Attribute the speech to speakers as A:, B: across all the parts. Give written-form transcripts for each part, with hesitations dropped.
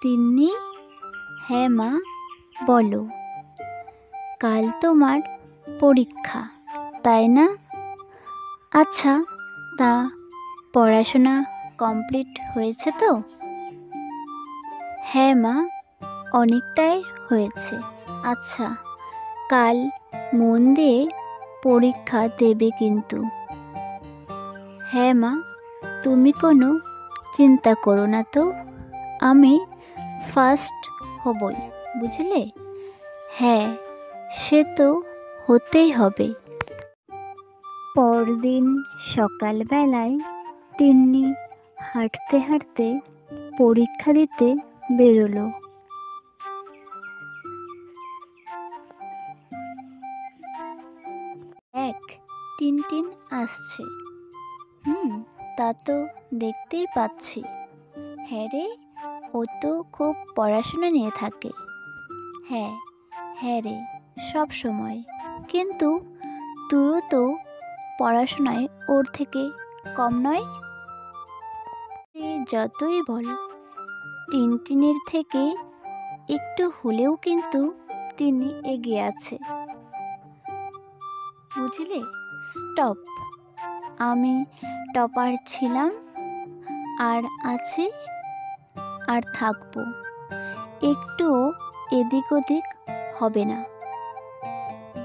A: তিন্নি, হ্যাঁ মা, বলো। কাল তোমার পরীক্ষা, তাই না? আচ্ছা, তা পড়াশোনা কমপ্লিট হয়েছে তো? হ্যাঁ মা, অনেকটাই হয়েছে। আচ্ছা, কাল মন দিয়ে পরীক্ষা দেবে কিন্তু। হ্যাঁ মা, তুমি কোনো চিন্তা করো না তো, আমি ফার্স্ট হবই, বুঝলে? হ্যাঁ, সে তো হতেই হবে। পরদিন সকালবেলায় তিন্নি হাঁটতে হাঁটতে পরীক্ষা দিতে বেরোলো। এক টিনটিন আসছে। তা তো দেখতেই পাচ্ছি। হ্যাঁ রে, ও তো খুব পড়াশোনা নিয়ে থাকে। হ্যাঁ হ্যাঁ রে, সব সময়। কিন্তু তুইও তো পড়াশোনায় ওর থেকে কম নয়। যতই বল, টিনটিনের থেকে একটু হলেও কিন্তু তিনি এগিয়ে আছে, বুঝলে? স্টপ। আমি টপার ছিলাম, আর আছি, আর থাকবো। একটুও এদিক ওদিক হবে না।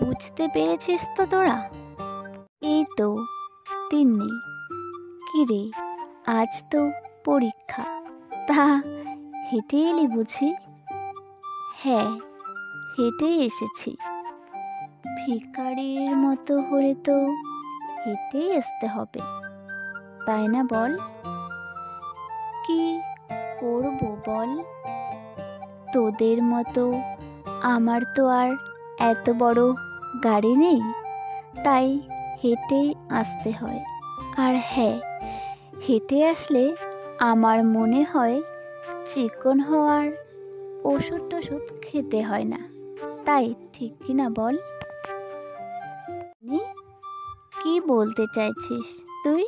A: বুঝতে পেরেছিস তো তোরা? এই তো তিন্নি। কিরে, আজ তো পরীক্ষা, তা হেঁটে এলি বুঝি? হ্যাঁ, হেঁটেই এসেছি। ভিখারির মতো হলে তো হেঁটেই আসতে হবে, তাই না বল? কি করব বল? তোদের মতো আমার তো আর এত বড় গাড়ি নেই, তাই হেঁটেই আসতে হয়। আর হ্যাঁ, হেঁটে আসলে আমার মনে হয় চিকন হওয়ার ওষুধ টষুধ খেতে হয় না, তাই ঠিক কিনা বল? কি বলতে চাইছিস তুই?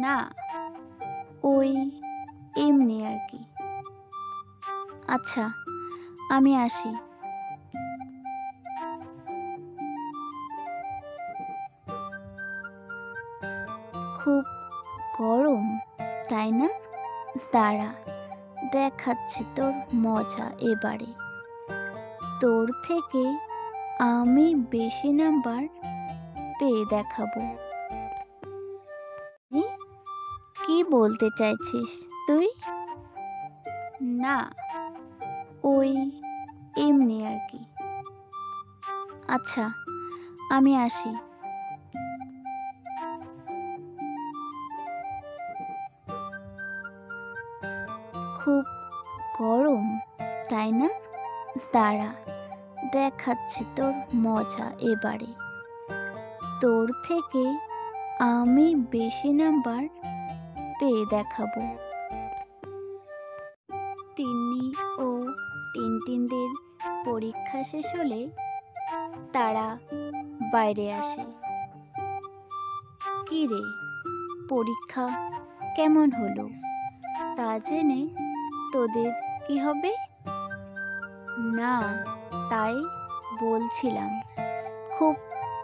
A: না, ওই এমনি আর কি। আচ্ছা, আমি আসি। খুব গরম, তাই না? দাঁড়া, দেখাচ্ছি তোর মজা এবারে। তোর থেকে আমি বেশি নাম্বার পেয়ে দেখাবো। কি বলতে চাইছিস তুই? না, ওই এমনি আর কি। আচ্ছা, আমি আসি। খুব গরম, তাই না? দাঁড়া, দেখাচ্ছি তোর মজা এবারে। তোর থেকে আমি বেশি নাম্বার পেয়ে দেখাবো। তিন্নি ও টিনটিনদের পরীক্ষা শেষ হলে তারা বাইরে আসে। কি রে, পরীক্ষা কেমন হলো তা জেনে তোদের কি হবে? না, তাই বলছিলাম, খুব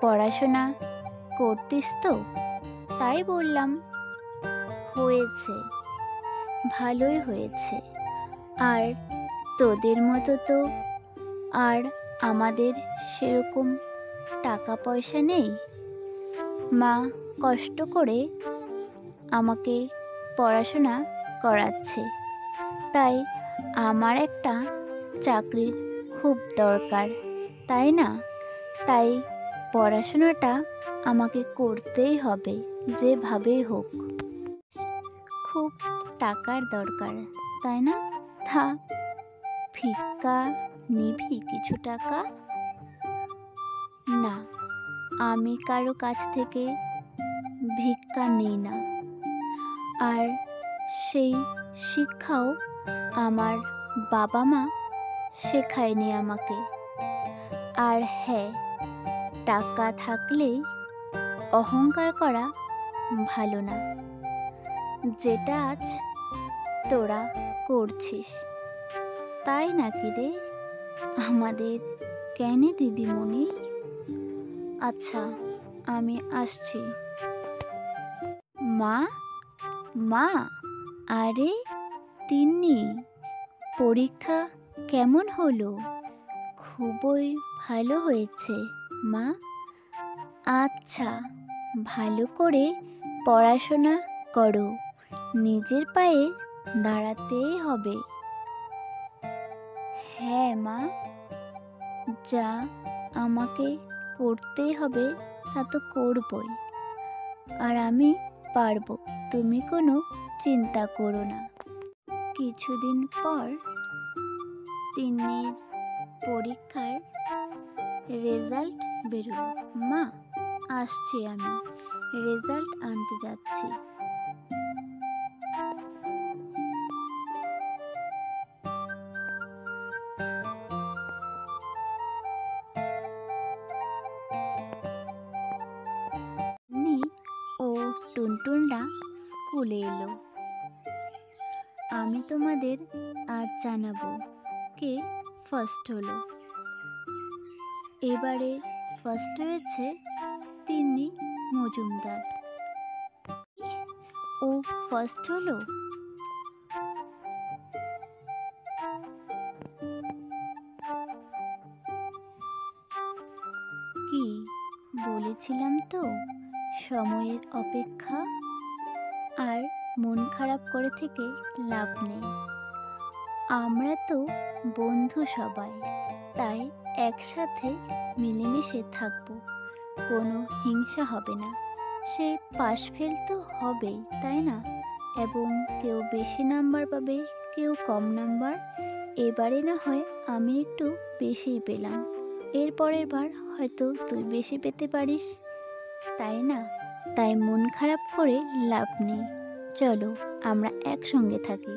A: পড়াশোনা করতিস তো, তাই বললাম। হয়েছে, ভালোই হয়েছে। আর তোদের মতো তো আর আমাদের সেরকম টাকা পয়সা নেই। মা কষ্ট করে আমাকে পড়াশোনা করাচ্ছে, তাই আমার একটা চাকরির খুব দরকার, তাই না? তাই পড়াশোনাটা আমাকে করতেই হবে, যেভাবেই হোক। খুব টাকার দরকার, তাই না? তা ভিক্ষা নিবি কিছু টাকা? না, আমি কারো কাছ থেকে ভিক্ষা নিই না, আর সেই শিক্ষাও আমার বাবা মা শেখায়নি আমাকে। আর হ্যাঁ, টাকা থাকলেই অহংকার করা ভালো না। যেটা আজ তোরা করছিস, তাই নাকি রে আমাদের কেনে দিদিমণি? আচ্ছা, আমি আসছি। মা, মা, আরে তিন্নি, পরীক্ষা কেমন হলো? খুবই ভালো হয়েছে মা। আচ্ছা, ভালো করে পড়াশোনা করো, নিজের পায়ে দাঁড়াতেই হবে। হ্যাঁ মা, যা আমাকে করতে হবে তা তো করবই, আর আমি পারবো, তুমি কোনো চিন্তা করো না। কিছুদিন পর তিন্নির পরীক্ষার রেজাল্ট বেরোলো। মা, আসছি, আমি রেজাল্ট আনতে যাচ্ছি। তিন্নি ও টুনটুনরা স্কুলে এলো। আমি তোমাদের আজ জানাবো কে ফার্স্ট হলো। এবারে ফার্স্ট হয়েছে তিন্নি মজুমদার। ও ফার্স্ট হলো? কি বলেছিলাম তো, সময়ের অপেক্ষা, আর মন খারাপ করে থেকে লাভ নেই। আমরা তো বন্ধু সবাই, তাই একসাথে মিলেমিশে থাকবো, কোনো হিংসা হবে না। সে পাশ ফেল তো হবেই, তাই না? এবং কেউ বেশি নাম্বার পাবে, কেউ কম নাম্বার। এবারে না হয় আমি একটু বেশিই পেলাম, এর পরের বার হয়তো তুই বেশি পেতে পারিস, তাই না? তাই মন খারাপ করে লাভ নেই, চলো আমরা একসঙ্গে থাকি।